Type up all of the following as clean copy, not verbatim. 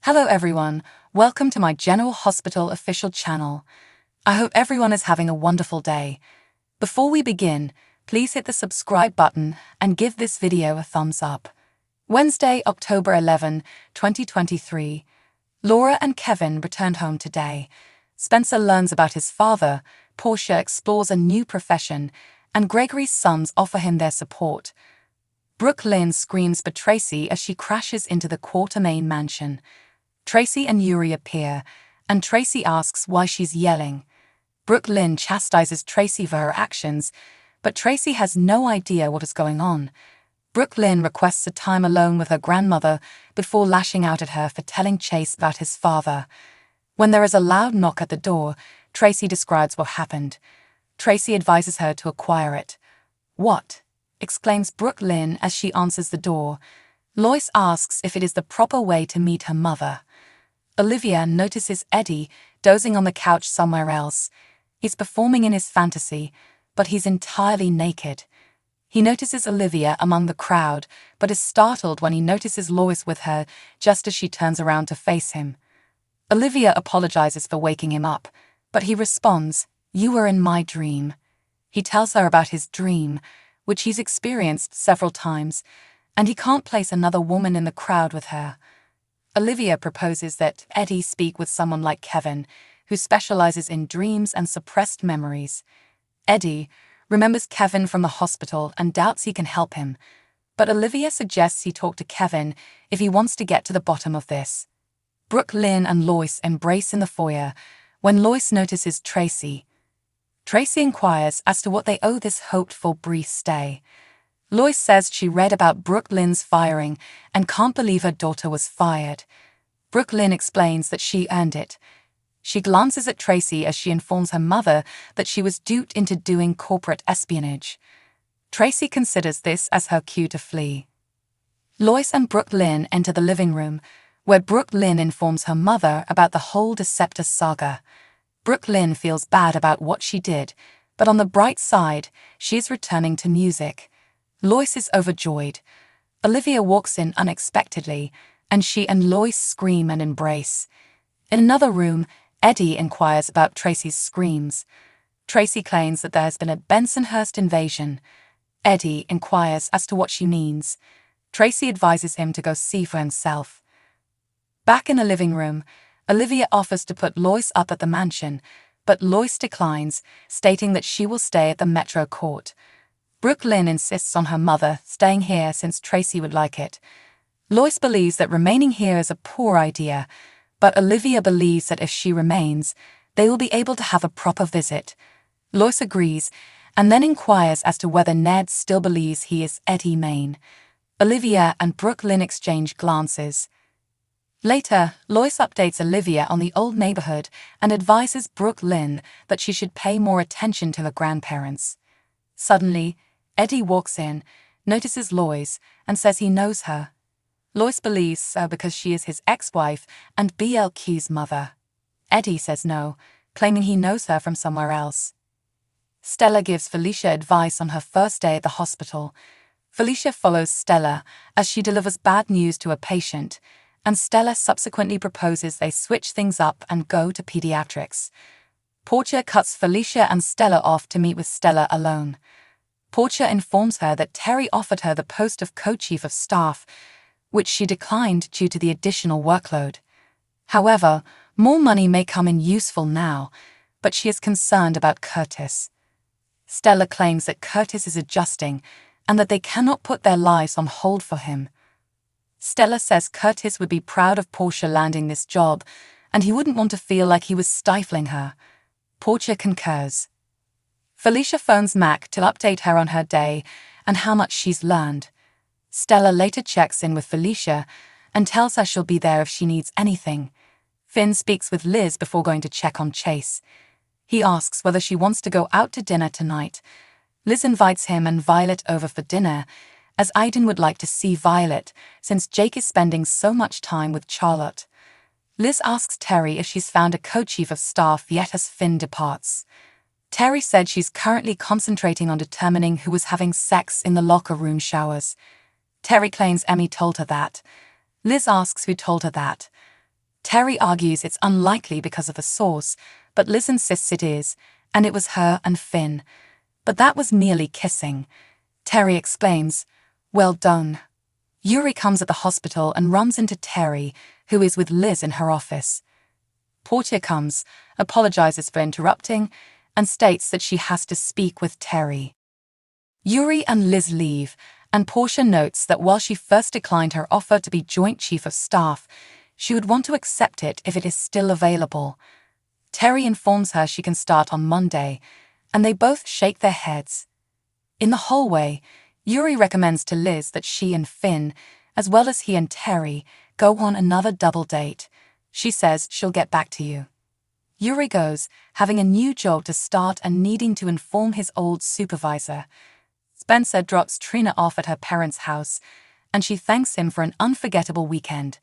Hello everyone, welcome to my General Hospital official channel. I hope everyone is having a wonderful day. Before we begin, please hit the subscribe button and give this video a thumbs up. Wednesday, October 11, 2023. Laura and Kevin returned home today. Spencer learns about his father, Portia explores a new profession, and Gregory's sons offer him their support. Brooke Lynn screams for Tracy as she crashes into the Quartermain mansion. Tracy and Yuri appear, and Tracy asks why she's yelling. Brooke Lynn chastises Tracy for her actions, but Tracy has no idea what is going on. Brooke Lynn requests a time alone with her grandmother before lashing out at her for telling Chase about his father. When there is a loud knock at the door, Tracy describes what happened. Tracy advises her to acquire it. "What?" exclaims Brooke Lynn as she answers the door. Lois asks if it is the proper way to meet her mother. Olivia notices Eddie dozing on the couch somewhere else. He's performing in his fantasy, but he's entirely naked. He notices Olivia among the crowd, but is startled when he notices Lois with her just as she turns around to face him. Olivia apologizes for waking him up, but he responds, "You were in my dream." He tells her about his dream, which he's experienced several times, and he can't place another woman in the crowd with her. Olivia proposes that Eddie speak with someone like Kevin, who specializes in dreams and suppressed memories. Eddie remembers Kevin from the hospital and doubts he can help him, but Olivia suggests he talk to Kevin if he wants to get to the bottom of this. Brooke Lynn and Lois embrace in the foyer when Lois notices Tracy. Tracy inquires as to what they owe this hoped-for brief stay. Lois says she read about Brooke Lynn's firing and can't believe her daughter was fired. Brooke Lynn explains that she earned it. She glances at Tracy as she informs her mother that she was duped into doing corporate espionage. Tracy considers this as her cue to flee. Lois and Brooke Lynn enter the living room, where Brooke Lynn informs her mother about the whole Deceptor saga. Brooke Lynn feels bad about what she did, but on the bright side, she is returning to music. Lois is overjoyed. Olivia walks in unexpectedly, and she and Lois scream and embrace. In another room, Eddie inquires about Tracy's screams. Tracy claims that there has been a Bensonhurst invasion. Eddie inquires as to what she means. Tracy advises him to go see for himself. Back in the living room, Olivia offers to put Lois up at the mansion, but Lois declines, stating that she will stay at the Metro Court. Brooke Lynn insists on her mother staying here since Tracy would like it. Lois believes that remaining here is a poor idea, but Olivia believes that if she remains, they will be able to have a proper visit. Lois agrees, and then inquires as to whether Ned still believes he is Eddie Main. Olivia and Brooke Lynn exchange glances. Later, Lois updates Olivia on the old neighborhood and advises Brooke Lynn that she should pay more attention to her grandparents. Suddenly, Eddie walks in, notices Lois, and says he knows her. Lois believes so because she is his ex-wife and BLQ's mother. Eddie says no, claiming he knows her from somewhere else. Stella gives Felicia advice on her first day at the hospital. Felicia follows Stella as she delivers bad news to a patient, and Stella subsequently proposes they switch things up and go to pediatrics. Portia cuts Felicia and Stella off to meet with Stella alone. Portia informs her that Terry offered her the post of co-chief of staff, which she declined due to the additional workload. However, more money may come in useful now, but she is concerned about Curtis. Stella claims that Curtis is adjusting and that they cannot put their lives on hold for him. Stella says Curtis would be proud of Portia landing this job, and he wouldn't want to feel like he was stifling her. Portia concurs. Felicia phones Mac to update her on her day and how much she's learned. Stella later checks in with Felicia and tells her she'll be there if she needs anything. Finn speaks with Liz before going to check on Chase. He asks whether she wants to go out to dinner tonight. Liz invites him and Violet over for dinner, as Aiden would like to see Violet since Jake is spending so much time with Charlotte. Liz asks Terry if she's found a co-chief of staff yet as Finn departs. Terry said she's currently concentrating on determining who was having sex in the locker room showers. Terry claims Emmy told her that. Liz asks who told her that. Terry argues it's unlikely because of the source, but Liz insists it is, and it was her and Finn. But that was merely kissing. Terry explains, "Well done." Yuri comes at the hospital and runs into Terry, who is with Liz in her office. Portia comes, apologizes for interrupting, and states that she has to speak with Terry. Yuri and Liz leave, and Portia notes that while she first declined her offer to be Joint Chief of Staff, she would want to accept it if it is still available. Terry informs her she can start on Monday, and they both shake their heads. In the hallway, Yuri recommends to Liz that she and Finn, as well as he and Terry, go on another double date. She says she'll get back to you. Yuri goes, having a new job to start and needing to inform his old supervisor. Spencer drops Trina off at her parents' house, and she thanks him for an unforgettable weekend.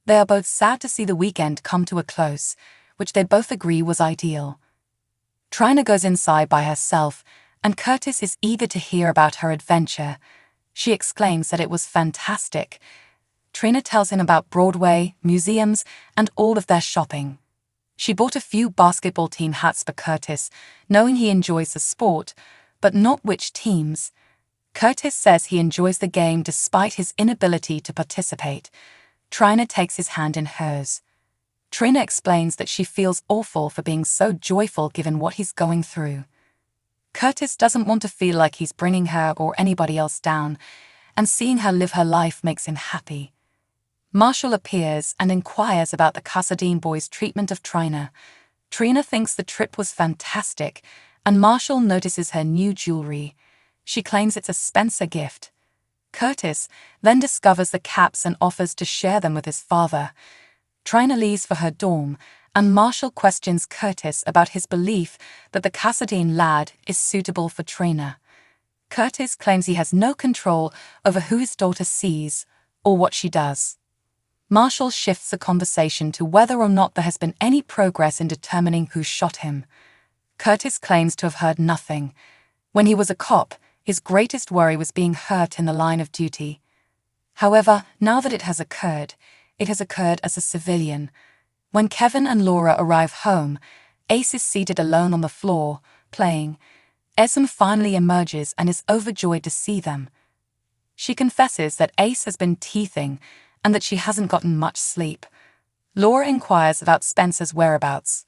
They are both sad to see the weekend come to a close, which they both agree was ideal. Trina goes inside by herself, and Curtis is eager to hear about her adventure. She exclaims that it was fantastic. Trina tells him about Broadway, museums, and all of their shopping. She bought a few basketball team hats for Curtis, knowing he enjoys the sport, but not which teams. Curtis says he enjoys the game despite his inability to participate. Trina takes his hand in hers. Trina explains that she feels awful for being so joyful given what he's going through. Curtis doesn't want to feel like he's bringing her or anybody else down, and seeing her live her life makes him happy. Marshall appears and inquires about the Cassadine boys' treatment of Trina. Trina thinks the trip was fantastic, and Marshall notices her new jewelry. She claims it's a Spencer gift. Curtis then discovers the caps and offers to share them with his father. Trina leaves for her dorm, and Marshall questions Curtis about his belief that the Cassadine lad is suitable for Trina. Curtis claims he has no control over who his daughter sees or what she does. Marshall shifts the conversation to whether or not there has been any progress in determining who shot him. Curtis claims to have heard nothing. When he was a cop, his greatest worry was being hurt in the line of duty. However, now that it has occurred as a civilian. When Kevin and Laura arrive home, Ace is seated alone on the floor, playing. Esme finally emerges and is overjoyed to see them. She confesses that Ace has been teething and that she hasn't gotten much sleep. Laura inquires about Spencer's whereabouts.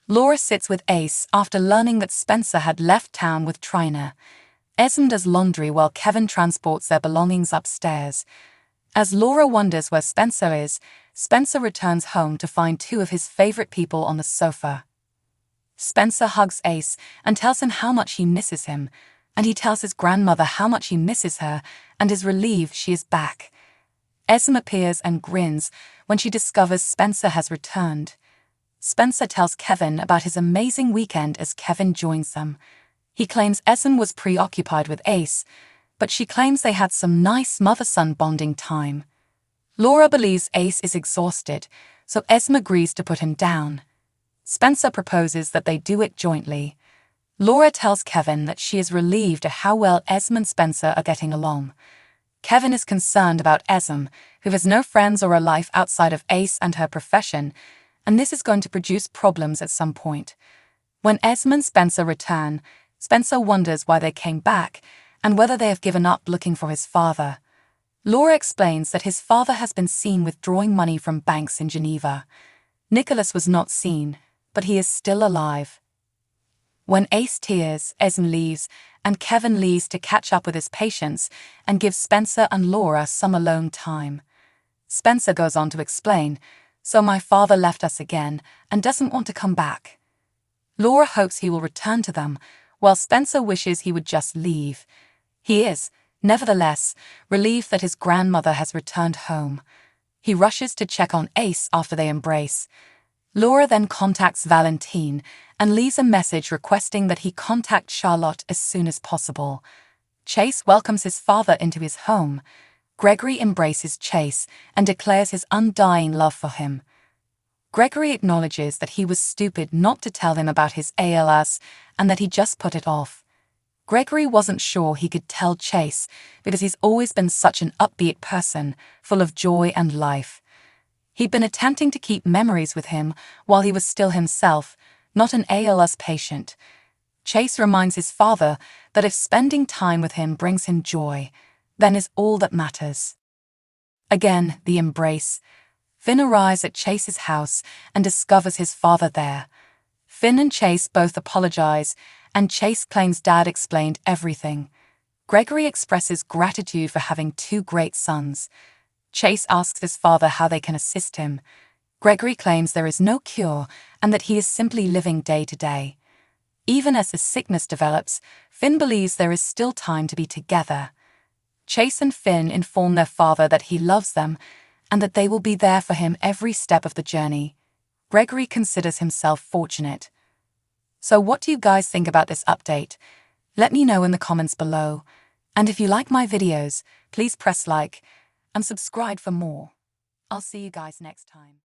Laura sits with Ace after learning that Spencer had left town with Trina. Esme does laundry while Kevin transports their belongings upstairs. As Laura wonders where Spencer is, Spencer returns home to find two of his favorite people on the sofa. Spencer hugs Ace and tells him how much he misses him, and he tells his grandmother how much he misses her and is relieved she is back. Esme appears and grins when she discovers Spencer has returned. Spencer tells Kevin about his amazing weekend as Kevin joins them. He claims Esme was preoccupied with Ace, but she claims they had some nice mother-son bonding time. Laura believes Ace is exhausted, so Esme agrees to put him down. Spencer proposes that they do it jointly. Laura tells Kevin that she is relieved at how well Esme and Spencer are getting along. Kevin is concerned about Esme, who has no friends or a life outside of Ace and her profession, and this is going to produce problems at some point. When Esme and Spencer return, Spencer wonders why they came back and whether they have given up looking for his father. Laura explains that his father has been seen withdrawing money from banks in Geneva. Nicholas was not seen, but he is still alive. When Ace tears, Esme leaves, and Kevin leaves to catch up with his patients and gives Spencer and Laura some alone time. Spencer goes on to explain, "So my father left us again and doesn't want to come back." Laura hopes he will return to them, while Spencer wishes he would just leave. He is, nevertheless, relieved that his grandmother has returned home. He rushes to check on Ace after they embrace. Laura then contacts Valentine and leaves a message requesting that he contact Charlotte as soon as possible. Chase welcomes his father into his home. Gregory embraces Chase and declares his undying love for him. Gregory acknowledges that he was stupid not to tell him about his ALS and that he just put it off. Gregory wasn't sure he could tell Chase because he's always been such an upbeat person, full of joy and life. He'd been attempting to keep memories with him while he was still himself, not an ALS patient. Chase reminds his father that if spending time with him brings him joy, then is all that matters. Again, the embrace. Finn arrives at Chase's house and discovers his father there. Finn and Chase both apologize, and Chase claims Dad explained everything. Gregory expresses gratitude for having two great sons. Chase asks his father how they can assist him. Gregory claims there is no cure and that he is simply living day to day. Even as his sickness develops, Finn believes there is still time to be together. Chase and Finn inform their father that he loves them and that they will be there for him every step of the journey. Gregory considers himself fortunate. So what do you guys think about this update? Let me know in the comments below. And if you like my videos, please press like and subscribe for more. I'll see you guys next time.